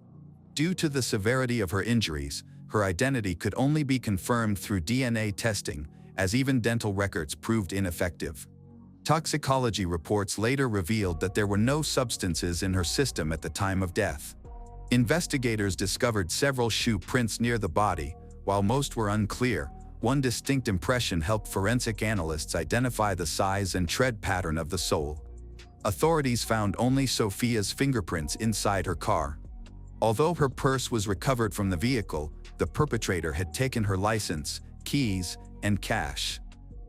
Due to the severity of her injuries, her identity could only be confirmed through DNA testing, as even dental records proved ineffective. Toxicology reports later revealed that there were no substances in her system at the time of death. Investigators discovered several shoe prints near the body. While most were unclear, one distinct impression helped forensic analysts identify the size and tread pattern of the sole. Authorities found only Sophia's fingerprints inside her car. Although her purse was recovered from the vehicle, the perpetrator had taken her license, keys, and cash.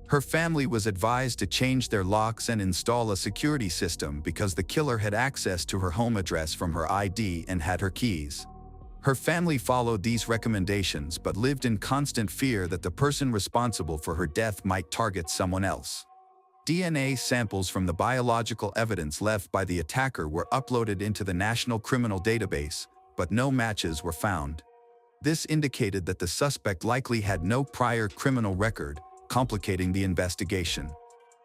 Her family was advised to change their locks and install a security system because the killer had access to her home address from her ID and had her keys. Her family followed these recommendations but lived in constant fear that the person responsible for her death might target someone else. DNA samples from the biological evidence left by the attacker were uploaded into the National Criminal Database, but no matches were found. This indicated that the suspect likely had no prior criminal record, complicating the investigation.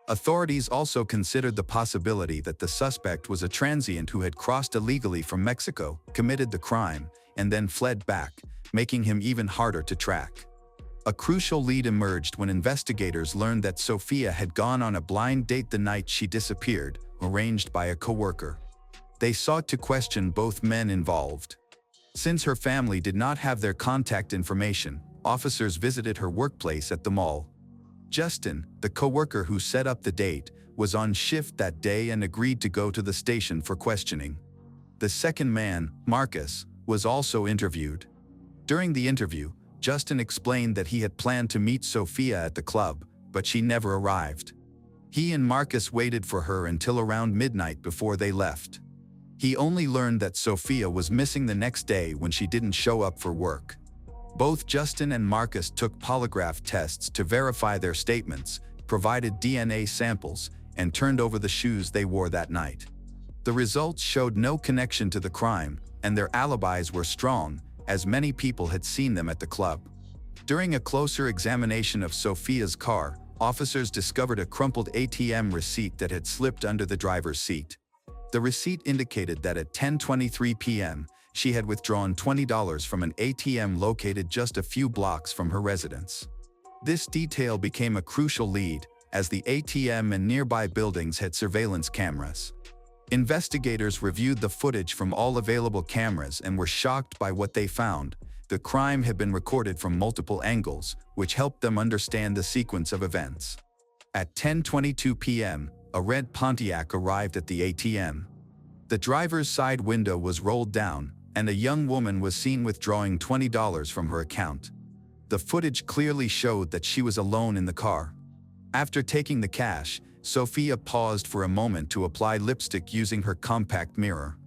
Authorities also considered the possibility that the suspect was a transient who had crossed illegally from Mexico, committed the crime, and then fled back, making him even harder to track. A crucial lead emerged when investigators learned that Sophia had gone on a blind date the night she disappeared, arranged by a coworker. They sought to question both men involved. Since her family did not have their contact information, officers visited her workplace at the mall. Justin, the coworker who set up the date, was on shift that day and agreed to go to the station for questioning. The second man, Marcus, was also interviewed. During the interview, Justin explained that he had planned to meet Sophia at the club, but she never arrived. He and Marcus waited for her until around midnight before they left. He only learned that Sophia was missing the next day when she didn't show up for work. Both Justin and Marcus took polygraph tests to verify their statements, provided DNA samples, and turned over the shoes they wore that night. The results showed no connection to the crime, and their alibis were strong, as many people had seen them at the club. During a closer examination of Sophia's car, officers discovered a crumpled ATM receipt that had slipped under the driver's seat. The receipt indicated that at 10:23 p.m., she had withdrawn $20 from an ATM located just a few blocks from her residence. This detail became a crucial lead, as the ATM and nearby buildings had surveillance cameras. Investigators reviewed the footage from all available cameras and were shocked by what they found. The crime had been recorded from multiple angles, which helped them understand the sequence of events. At 10:22 p.m., a red Pontiac arrived at the ATM. The driver's side window was rolled down, and a young woman was seen withdrawing $20 from her account. The footage clearly showed that she was alone in the car. After taking the cash, Sophia paused for a moment to apply lipstick using her compact mirror.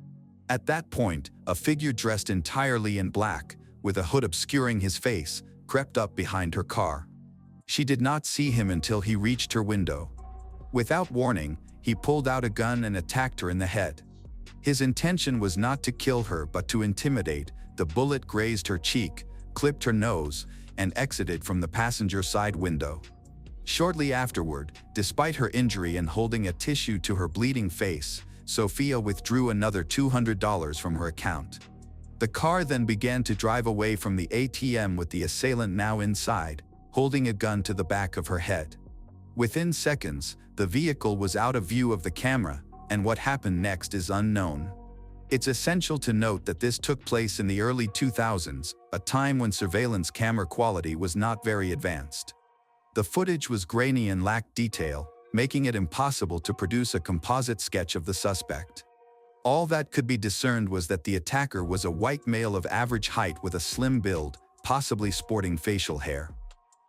At that point, a figure dressed entirely in black, with a hood obscuring his face, crept up behind her car. She did not see him until he reached her window. Without warning, he pulled out a gun and attacked her in the head. His intention was not to kill her but to intimidate. The bullet grazed her cheek, clipped her nose, and exited from the passenger side window. Shortly afterward, despite her injury and holding a tissue to her bleeding face, Sophia withdrew another $200 from her account. The car then began to drive away from the ATM with the assailant now inside, holding a gun to the back of her head. Within seconds, the vehicle was out of view of the camera, and what happened next is unknown. It's essential to note that this took place in the early 2000s, a time when surveillance camera quality was not very advanced. The footage was grainy and lacked detail, making it impossible to produce a composite sketch of the suspect. All that could be discerned was that the attacker was a white male of average height with a slim build, possibly sporting facial hair.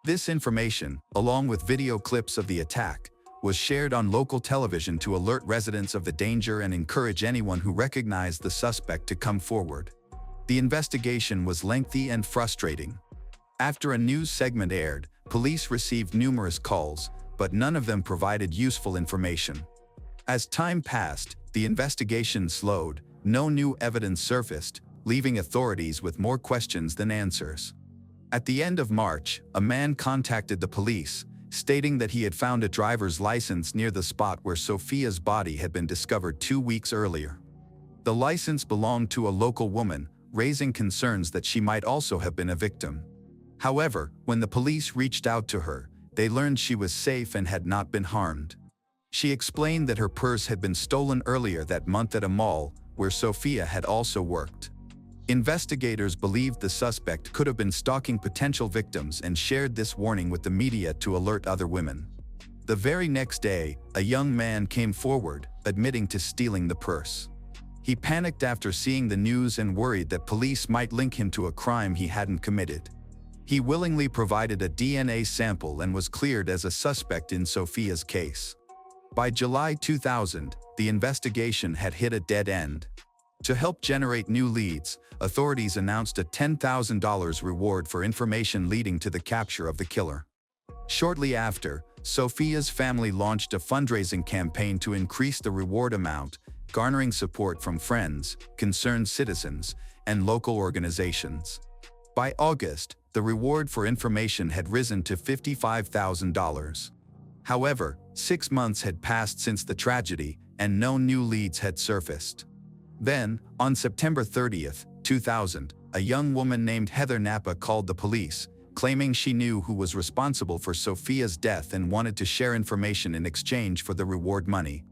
This information, along with video clips of the attack, was shared on local television to alert residents of the danger and encourage anyone who recognized the suspect to come forward. The investigation was lengthy and frustrating. After a news segment aired, police received numerous calls, but none of them provided useful information. As time passed, the investigation slowed, no new evidence surfaced, leaving authorities with more questions than answers. At the end of March, a man contacted the police, stating that he had found a driver's license near the spot where Sophia's body had been discovered 2 weeks earlier. The license belonged to a local woman, raising concerns that she might also have been a victim. However, when the police reached out to her, they learned she was safe and had not been harmed. She explained that her purse had been stolen earlier that month at a mall, where Sophia had also worked. Investigators believed the suspect could have been stalking potential victims and shared this warning with the media to alert other women. The very next day, a young man came forward, admitting to stealing the purse. He panicked after seeing the news and worried that police might link him to a crime he hadn't committed. He willingly provided a DNA sample and was cleared as a suspect in Sophia's case. By July 2000, the investigation had hit a dead end. To help generate new leads, authorities announced a $10,000 reward for information leading to the capture of the killer. Shortly after, Sophia's family launched a fundraising campaign to increase the reward amount, garnering support from friends, concerned citizens, and local organizations. By August, the reward for information had risen to $55,000. However, 6 months had passed since the tragedy, and no new leads had surfaced. Then, on September 30, 2000, a young woman named Heather Napa called the police, claiming she knew who was responsible for Sophia's death and wanted to share information in exchange for the reward money.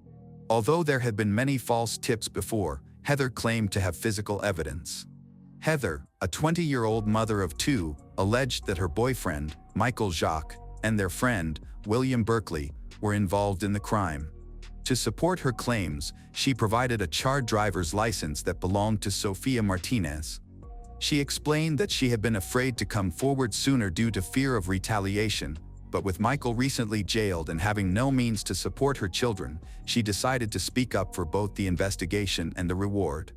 Although there had been many false tips before, Heather claimed to have physical evidence. Heather, a 20-year-old mother of 2, alleged that her boyfriend, Michael Jacques, and their friend, William Berkeley, were involved in the crime. To support her claims, she provided a charred driver's license that belonged to Sofia Martinez. She explained that she had been afraid to come forward sooner due to fear of retaliation, but with Michael recently jailed and having no means to support her children, she decided to speak up for both the investigation and the reward.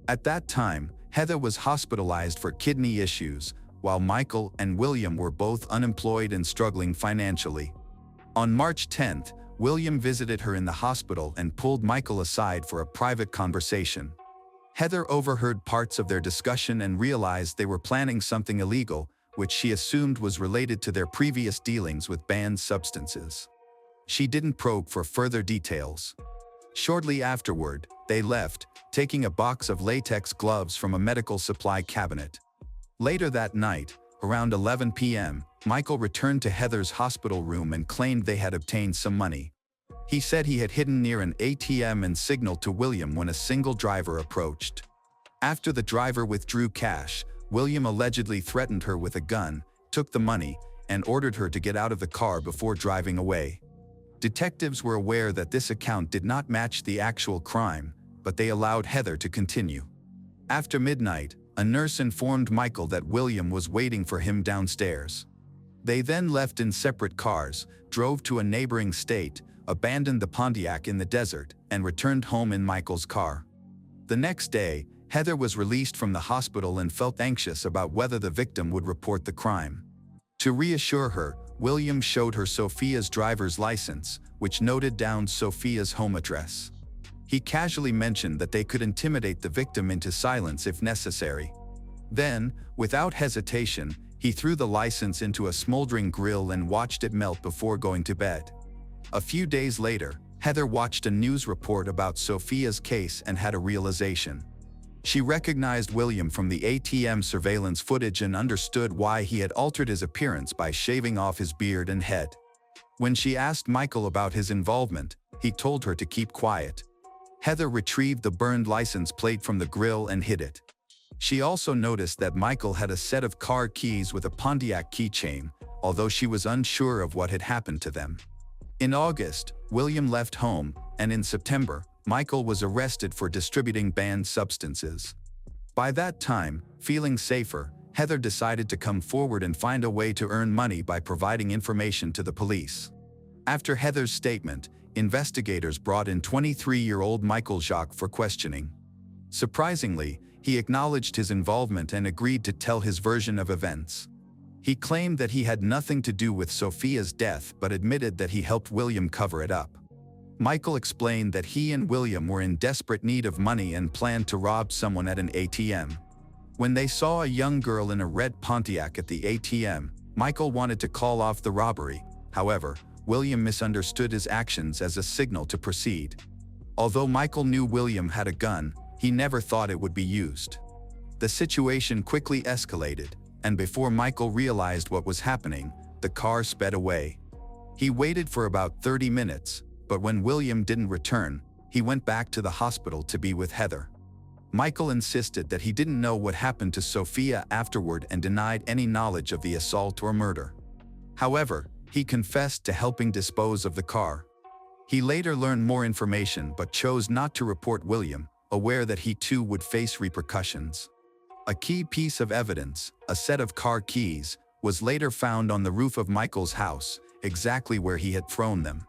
At that time, Heather was hospitalized for kidney issues, while Michael and William were both unemployed and struggling financially. On March 10, William visited her in the hospital and pulled Michael aside for a private conversation. Heather overheard parts of their discussion and realized they were planning something illegal, which she assumed was related to their previous dealings with banned substances. She didn't probe for further details. Shortly afterward, they left, taking a box of latex gloves from a medical supply cabinet. Later that night, around 11 p.m., Michael returned to Heather's hospital room and claimed they had obtained some money. He said he had hidden near an ATM and signaled to William when a single driver approached. After the driver withdrew cash, William allegedly threatened her with a gun, took the money, and ordered her to get out of the car before driving away. Detectives were aware that this account did not match the actual crime, but they allowed Heather to continue. After midnight, a nurse informed Michael that William was waiting for him downstairs. They then left in separate cars, drove to a neighboring state, abandoned the Pontiac in the desert, and returned home in Michael's car. The next day, Heather was released from the hospital and felt anxious about whether the victim would report the crime. To reassure her, William showed her Sophia's driver's license, which noted down Sophia's home address. He casually mentioned that they could intimidate the victim into silence if necessary. Then, without hesitation, he threw the license into a smoldering grill and watched it melt before going to bed. A few days later, Heather watched a news report about Sophia's case and had a realization. She recognized William from the ATM surveillance footage and understood why he had altered his appearance by shaving off his beard and head. When she asked Michael about his involvement, he told her to keep quiet. Heather retrieved the burned license plate from the grill and hid it. She also noticed that Michael had a set of car keys with a Pontiac keychain, although she was unsure of what had happened to them. In August, William left home, and in September, Michael was arrested for distributing banned substances. By that time, feeling safer, Heather decided to come forward and find a way to earn money by providing information to the police. After Heather's statement, investigators brought in 23-year-old Michael Jacques for questioning. Surprisingly, he acknowledged his involvement and agreed to tell his version of events. He claimed that he had nothing to do with Sophia's death but admitted that he helped William cover it up. Michael explained that he and William were in desperate need of money and planned to rob someone at an ATM. When they saw a young girl in a red Pontiac at the ATM, Michael wanted to call off the robbery. However, William misunderstood his actions as a signal to proceed. Although Michael knew William had a gun, he never thought it would be used. The situation quickly escalated, and before Michael realized what was happening, the car sped away. He waited for about 30 minutes, but when William didn't return, he went back to the hospital to be with Heather. Michael insisted that he didn't know what happened to Sophia afterward and denied any knowledge of the assault or murder. However, he confessed to helping dispose of the car. He later learned more information but chose not to report William, aware that he too would face repercussions. A key piece of evidence, a set of car keys, was later found on the roof of Michael's house, exactly where he had thrown them.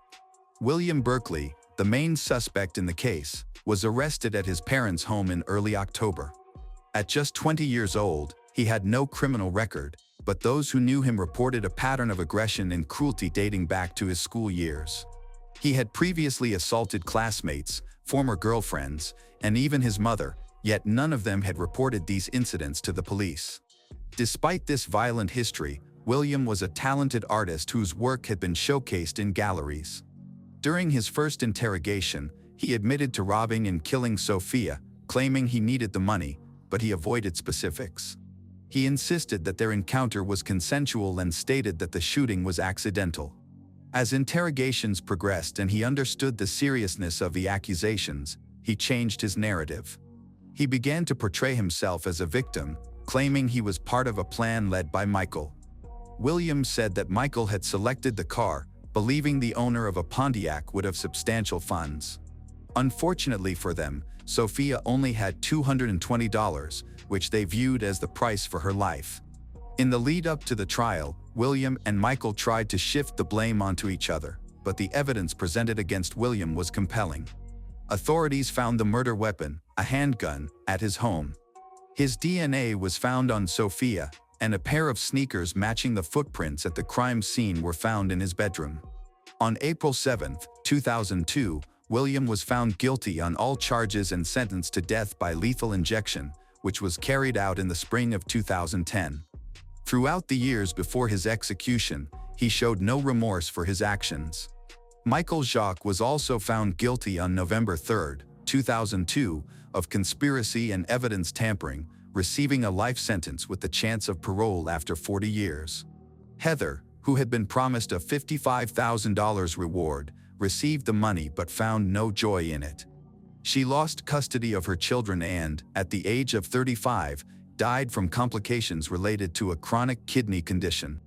William Berkeley, the main suspect in the case, was arrested at his parents' home in early October. At just 20 years old, he had no criminal record, but those who knew him reported a pattern of aggression and cruelty dating back to his school years. He had previously assaulted classmates, former girlfriends, and even his mother, yet none of them had reported these incidents to the police. Despite this violent history, William was a talented artist whose work had been showcased in galleries. During his first interrogation, he admitted to robbing and killing Sophia, claiming he needed the money, but he avoided specifics. He insisted that their encounter was consensual and stated that the shooting was accidental. As interrogations progressed and he understood the seriousness of the accusations, he changed his narrative. He began to portray himself as a victim, claiming he was part of a plan led by Michael. Williams said that Michael had selected the car, believing the owner of a Pontiac would have substantial funds. Unfortunately for them, Sophia only had $220, which they viewed as the price for her life. In the lead-up to the trial, William and Michael tried to shift the blame onto each other, but the evidence presented against William was compelling. Authorities found the murder weapon, a handgun, at his home. His DNA was found on Sophia, and a pair of sneakers matching the footprints at the crime scene were found in his bedroom. On April 7, 2002, William was found guilty on all charges and sentenced to death by lethal injection, which was carried out in the spring of 2010. Throughout the years before his execution, he showed no remorse for his actions. Michael Jacques was also found guilty on November 3, 2002, of conspiracy and evidence tampering, receiving a life sentence with the chance of parole after 40 years. Heather, who had been promised a $55,000 reward, received the money but found no joy in it. She lost custody of her children and, at the age of 35, died from complications related to a chronic kidney condition.